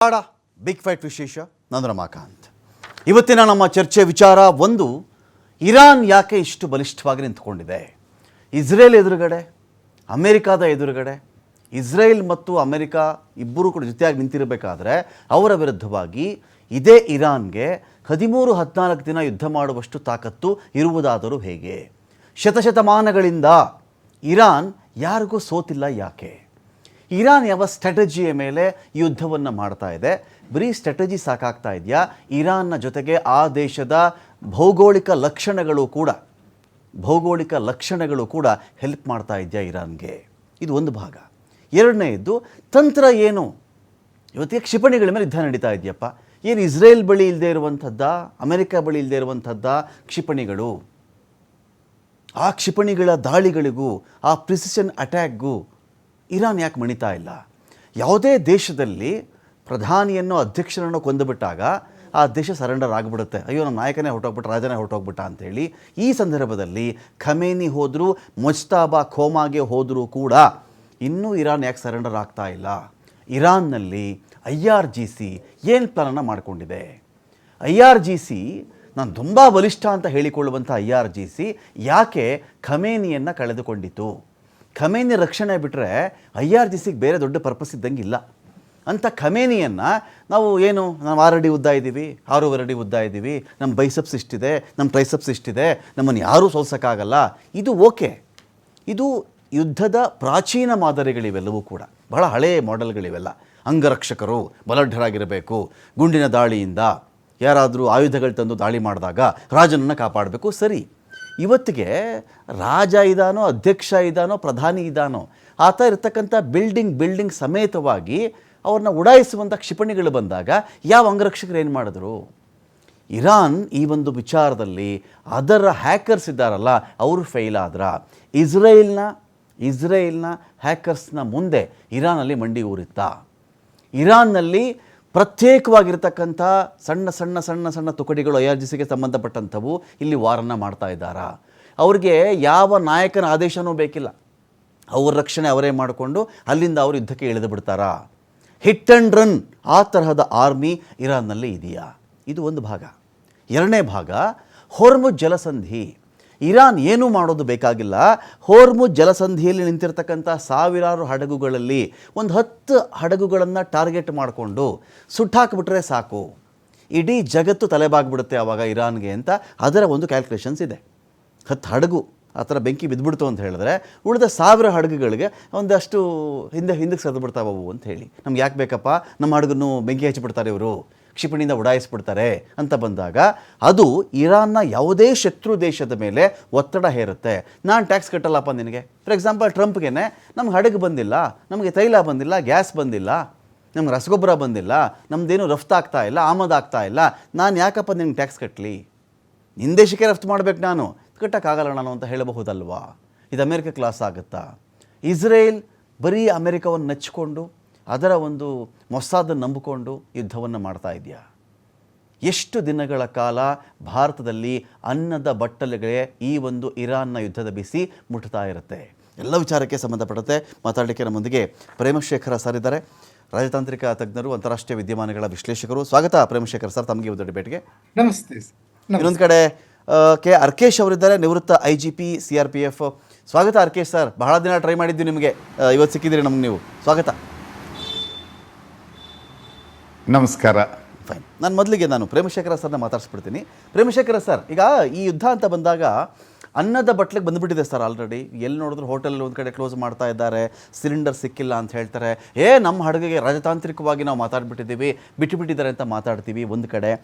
ಆಡ big fight ವಿಶೇಷ ನಾನು ರಮಾಕಾಂತ್. ಇವತ್ತಿನ ನಮ್ಮ ಚರ್ಚೆ ವಿಚಾರ ಒಂದು, ಇರಾನ್ ಯಾಕೆ ಇಷ್ಟು ಬಲಿಷ್ಠವಾಗಿ ನಿಂತ್ಕೊಂಡಿದೆ? ಇಸ್ರೇಲ್ ಎದುರುಗಡೆ, ಅಮೆರಿಕಾದ ಎದುರುಗಡೆ, ಇಸ್ರೇಲ್ ಮತ್ತು ಅಮೆರಿಕ ಇಬ್ಬರೂ ಕೂಡ ಜೊತೆಯಾಗಿ ನಿಂತಿರಬೇಕಾದ್ರೆ ಅವರ ವಿರುದ್ಧವಾಗಿ ಇದೇ ಇರಾನ್ಗೆ 13-14 ದಿನ ಯುದ್ಧ ಮಾಡುವಷ್ಟು ತಾಕತ್ತು ಇರುವುದಾದರೂ ಹೇಗೆ? ಶತಶತಮಾನಗಳಿಂದ ಇರಾನ್ ಯಾರಿಗೂ ಸೋತಿಲ್ಲ ಯಾಕೆ? ಇರಾನ್ ಯಾವ ಸ್ಟ್ರಾಟಜಿಯ ಮೇಲೆ ಯುದ್ಧವನ್ನು ಮಾಡ್ತಾ ಇದೆ? ಬರೀ ಸ್ಟ್ರಾಟಜಿ ಸಾಕಾಗ್ತಾ ಇದೆಯಾ? ಇರಾನ್ನ ಜೊತೆಗೆ ಆ ದೇಶದ ಭೌಗೋಳಿಕ ಲಕ್ಷಣಗಳು ಕೂಡ ಹೆಲ್ಪ್ ಮಾಡ್ತಾ ಇದೆಯಾ ಇರಾನ್ಗೆ? ಇದು ಒಂದು ಭಾಗ. ಎರಡನೆಯದ್ದು, ತಂತ್ರ ಏನು? ಇವತ್ತಿಗೆ ಕ್ಷಿಪಣಿಗಳ ಮೇಲೆ ಯುದ್ಧ ನಡೀತಾ ಇದೆಯಪ್ಪ. ಏನು ಇಸ್ರೇಲ್ ಬಳಿ ಇಲ್ಲದೆ ಇರುವಂಥದ್ದ, ಅಮೆರಿಕ ಬಳಿ ಇಲ್ಲದೆ ಇರುವಂಥದ್ದ ಕ್ಷಿಪಣಿಗಳು? ಆ ಕ್ಷಿಪಣಿಗಳ ದಾಳಿಗಳಿಗೂ ಆ ಪ್ರಿಸಿಷನ್ ಅಟ್ಯಾಕ್ಗೂ ಇರಾನ್ ಯಾಕೆ ಮಣಿತಾ ಇಲ್ಲ? ಯಾವುದೇ ದೇಶದಲ್ಲಿ ಪ್ರಧಾನಿಯನ್ನು, ಅಧ್ಯಕ್ಷರನ್ನು ಕೊಂದುಬಿಟ್ಟಾಗ ಆ ದೇಶ ಸರೆಂಡರ್ ಆಗಿಬಿಡುತ್ತೆ. ಅಯ್ಯೋ, ನಮ್ಮ ನಾಯಕನೇ ಹೊರಟೋಗ್ಬಿಟ್ಟ, ರಾಜನೇ ಹೊರಟೋಗ್ಬಿಟ್ಟ ಅಂಥೇಳಿ. ಈ ಸಂದರ್ಭದಲ್ಲಿ ಖಮೇನಿ ಹೋದರೂ, ಮುಜ್ತಬಾ ಖೋಮಾಗೆ ಹೋದರೂ ಕೂಡ ಇನ್ನೂ ಇರಾನ್ ಯಾಕೆ ಸರೆಂಡರ್ ಆಗ್ತಾ ಇಲ್ಲ? ಇರಾನ್ನಲ್ಲಿ IRGC ಏನು ಪ್ಲಾನನ್ನು ಮಾಡಿಕೊಂಡಿದೆ? IRGC, ನಾನು ತುಂಬ ಬಲಿಷ್ಠ ಅಂತ ಹೇಳಿಕೊಳ್ಳುವಂಥ IRGC ಯಾಕೆ ಖಮೇನಿಯನ್ನು ಕಳೆದುಕೊಂಡಿತು? ಖಮೇನಿ ರಕ್ಷಣೆ ಬಿಟ್ಟರೆ IRGCಗೆ ಬೇರೆ ದೊಡ್ಡ ಪರ್ಪಸ್ ಇದ್ದಂಗೆ ಇಲ್ಲ. ಅಂಥ ಖಮೇನಿಯನ್ನು ನಾವು 6 ಅಡಿ ಉದ್ದ ಇದ್ದೀವಿ, 6.5 ಅಡಿ ಉದ್ದ ಇದ್ದೀವಿ, ನಮ್ಮ ಬೈಸಪ್ಸ್ ಇಷ್ಟಿದೆ, ನಮ್ಮ ಟ್ರೈಸಪ್ಸ್ ಇಷ್ಟಿದೆ, ನಮ್ಮನ್ನು ಯಾರೂ ಸೋಲ್ಸೋಕ್ಕಾಗಲ್ಲ, ಇದು ಓಕೆ. ಇದು ಯುದ್ಧದ ಪ್ರಾಚೀನ ಮಾದರಿಗಳಿವೆಲ್ಲವೂ ಕೂಡ, ಬಹಳ ಹಳೆಯ ಮಾಡೆಲ್ಗಳಿವೆಲ್ಲ. ಅಂಗರಕ್ಷಕರು ಬಲಢ್ಯರಾಗಿರಬೇಕು, ಗುಂಡಿನ ದಾಳಿಯಿಂದ ಯಾರಾದರೂ ಆಯುಧಗಳು ತಂದು ದಾಳಿ ಮಾಡಿದಾಗ ರಾಜನನ್ನು ಕಾಪಾಡಬೇಕು. ಸರಿ, ಇವತ್ತಿಗೆ ರಾಜ ಇದ್ದಾನೋ, ಅಧ್ಯಕ್ಷ ಇದ್ದಾನೋ, ಪ್ರಧಾನಿ ಇದ್ದಾನೋ, ಆತ ಇರತಕ್ಕಂಥ ಬಿಲ್ಡಿಂಗ್ ಸಮೇತವಾಗಿ ಅವ್ರನ್ನ ಉಡಾಯಿಸುವಂಥ ಕ್ಷಿಪಣಿಗಳು ಬಂದಾಗ ಯಾವ ಅಂಗರಕ್ಷಕರು ಏನು ಮಾಡಿದ್ರು? ಇರಾನ್ ಈ ಒಂದು ವಿಚಾರದಲ್ಲಿ ಅದರ ಹ್ಯಾಕರ್ಸ್ ಇದ್ದಾರಲ್ಲ, ಅವರು ಫೇಲ್ ಆದ್ರ. ಇಸ್ರೇಲ್ನ ಹ್ಯಾಕರ್ಸ್ನ ಮುಂದೆ ಇರಾನಲ್ಲಿ ಮಂಡಿ ಊರಿತ್ತ. ಇರಾನ್ನಲ್ಲಿ ಪ್ರತ್ಯೇಕವಾಗಿರ್ತಕ್ಕಂಥ ಸಣ್ಣ ತುಕಡಿಗಳು IRGCಗೆ ಸಂಬಂಧಪಟ್ಟಂಥವು ಇಲ್ಲಿ ವಾರನ್ನು ಮಾಡ್ತಾ ಇದ್ದಾರಾ? ಅವ್ರಿಗೆ ಯಾವ ನಾಯಕನ ಆದೇಶನೂ ಬೇಕಿಲ್ಲ, ಅವ್ರ ರಕ್ಷಣೆ ಅವರೇ ಮಾಡಿಕೊಂಡು ಅಲ್ಲಿಂದ ಅವರು ಯುದ್ಧಕ್ಕೆ ಇಳಿದು ಬಿಡ್ತಾರಾ? ಹಿಟ್ ಆ್ಯಂಡ್ ರನ್ ಆ ತರಹದ ಆರ್ಮಿ ಇರಾನ್ನಲ್ಲಿ ಇದೆಯಾ? ಇದು ಒಂದು ಭಾಗ. ಎರಡನೇ ಭಾಗ, ಹೋರ್ಮುಜ್ ಜಲಸಂಧಿ. ಇರಾನ್ ಏನೂ ಮಾಡೋದು ಬೇಕಾಗಿಲ್ಲ. ಹೋರ್ಮುಜ್ ಜಲಸಂಧಿಯಲ್ಲಿ ನಿಂತಿರ್ತಕ್ಕಂಥ ಸಾವಿರಾರು ಹಡಗುಗಳಲ್ಲಿ ಒಂದು 10 ಹಡಗುಗಳನ್ನು ಟಾರ್ಗೆಟ್ ಮಾಡಿಕೊಂಡು ಸುಟ್ಟಾಕಿಬಿಟ್ರೆ ಸಾಕು, ಇಡೀ ಜಗತ್ತು ತಲೆಬಾಗ್ಬಿಡುತ್ತೆ ಆವಾಗ ಇರಾನ್ಗೆ ಅಂತ ಅದರ ಒಂದು ಕ್ಯಾಲ್ಕುಲೇಷನ್ಸ್ ಇದೆ. 10 ಹಡಗು ಆ ಥರ ಬೆಂಕಿ ಬಿದ್ದುಬಿಡ್ತು ಅಂತ ಹೇಳಿದ್ರೆ ಉಳಿದ 1000 ಹಡಗುಗಳಿಗೆ ಒಂದಷ್ಟು ಹಿಂದಕ್ಕೆ ಸರಿದು ಬಿಡ್ತಾವವು ಅಂತ ಹೇಳಿ. ನಮ್ಗೆ ಯಾಕೆ ಬೇಕಪ್ಪ, ನಮ್ಮ ಹಡಗನ್ನು ಬೆಂಕಿ ಹಚ್ಚಿಬಿಡ್ತಾರೆ ಇವರು, ಕ್ಷಿಪಣಿಯಿಂದ ಉಡಾಯಿಸ್ಬಿಡ್ತಾರೆ ಅಂತ ಬಂದಾಗ ಅದು ಇರಾನ್ನ ಯಾವುದೇ ಶತ್ರು ದೇಶದ ಮೇಲೆ ಒತ್ತಡ ಹೇರುತ್ತೆ. ನಾನು ಟ್ಯಾಕ್ಸ್ ಕಟ್ಟಲ್ಲಪ್ಪ ನಿನಗೆ. ಫಾರ್ ಎಕ್ಸಾಂಪಲ್, ಟ್ರಂಪ್ಗೆ ನಮ್ಗೆ ಹಡಗು ಬಂದಿಲ್ಲ, ನಮಗೆ ತೈಲ ಬಂದಿಲ್ಲ, ಗ್ಯಾಸ್ ಬಂದಿಲ್ಲ, ನಮ್ಗೆ ರಸಗೊಬ್ಬರ ಬಂದಿಲ್ಲ, ನಮ್ಮದೇನು ರಫ್ತಾಗ್ತಾ ಇಲ್ಲ, ಆಮದಾಗ್ತಾ ಇಲ್ಲ, ನಾನು ಯಾಕಪ್ಪ ನಿನಗೆ ಟ್ಯಾಕ್ಸ್ ಕಟ್ಟಲಿ? ನಿನ್ನ ದೇಶಕ್ಕೆ ರಫ್ತು ಮಾಡಬೇಕು, ನಾನು ಕಟ್ಟೋಕ್ಕಾಗಲ್ಲ ನಾನು ಅಂತ ಹೇಳಬಹುದಲ್ವಾ? ಇದು ಅಮೆರಿಕ ಕ್ಲಾಸ್ ಆಗುತ್ತಾ? ಇಸ್ರೇಲ್ ಬರೀ ಅಮೆರಿಕವನ್ನು ನೆಚ್ಚಿಕೊಂಡು ಅದರ ಒಂದು ಮೊಸ್ಸಾದನ್ನು ನಂಬಿಕೊಂಡು ಯುದ್ಧವನ್ನು ಮಾಡ್ತಾ ಇದೆಯಾ? ಎಷ್ಟು ದಿನಗಳ ಕಾಲ ಭಾರತದಲ್ಲಿ ಅನ್ನದ ಬಟ್ಟಲಿಗೆ ಈ ಒಂದು ಇರಾನ್ನ ಯುದ್ಧದ ಬಿಸಿ ಮುಟ್ತಾ ಇರುತ್ತೆ? ಎಲ್ಲ ವಿಚಾರಕ್ಕೆ ಸಂಬಂಧಪಟ್ಟಂತೆ ಮಾತಾಡಲಿಕ್ಕೆ ನಮ್ಮೊಂದಿಗೆ ಪ್ರೇಮಶೇಖರ ಸರ್ ಇದ್ದಾರೆ, ರಾಜತಾಂತ್ರಿಕ ತಜ್ಞರು, ಅಂತಾರಾಷ್ಟ್ರೀಯ ವಿದ್ಯಮಾನಗಳ ವಿಶ್ಲೇಷಕರು. ಸ್ವಾಗತ ಪ್ರೇಮಶೇಖರ್ ಸರ್, ತಮಗೆ ಒಂದು ಡಿಬೇಟ್ಗೆ. ನಮಸ್ತೆ. ಇನ್ನೊಂದು ಕಡೆ ಕೆ ಅರ್ಕೇಶ್ ಅವರಿದ್ದಾರೆ, ನಿವೃತ್ತ IGP CRPF. ಸ್ವಾಗತ ಅರ್ಕೇಶ್ ಸರ್, ಬಹಳ ದಿನ ಟ್ರೈ ಮಾಡಿದ್ವಿ ನಿಮಗೆ, ಇವತ್ತು ಸಿಕ್ಕಿದ್ದೀರಿ ನಮ್ಗೆ ನೀವು. ಸ್ವಾಗತ. ನಮಸ್ಕಾರ. ಫೈನ್. ನಾನು ಪ್ರೇಮಶೇಖರ ಸರ್ನ ಮಾತಾಡಿಸ್ಬಿಡ್ತೀನಿ. ಪ್ರೇಮಶೇಖರ ಸರ್, ಈಗ ಈ ಯುದ್ಧ ಅಂತ ಬಂದಾಗ ಅನ್ನದ ಬಟ್ಲಿಗೆ ಬಂದುಬಿಟ್ಟಿದೆ ಸರ್ ಆಲ್ರೆಡಿ. ಎಲ್ಲಿ ನೋಡಿದ್ರು ಹೋಟೆಲ್ ಒಂದು ಕಡೆ ಕ್ಲೋಸ್ ಮಾಡ್ತಾ ಇದ್ದಾರೆ, ಸಿಲಿಂಡರ್ ಸಿಕ್ಕಿಲ್ಲ ಅಂತ ಹೇಳ್ತಾರೆ. ನಮ್ಮ ಹಡಗಿಗೆ ರಾಜತಾಂತ್ರಿಕವಾಗಿ ನಾವು ಮಾತಾಡ್ಬಿಟ್ಟಿದ್ದೀವಿ, ಬಿಟ್ಟುಬಿಟ್ಟಿದ್ದಾರೆ ಅಂತ ಮಾತಾಡ್ತೀವಿ ಒಂದು ಕಡೆ.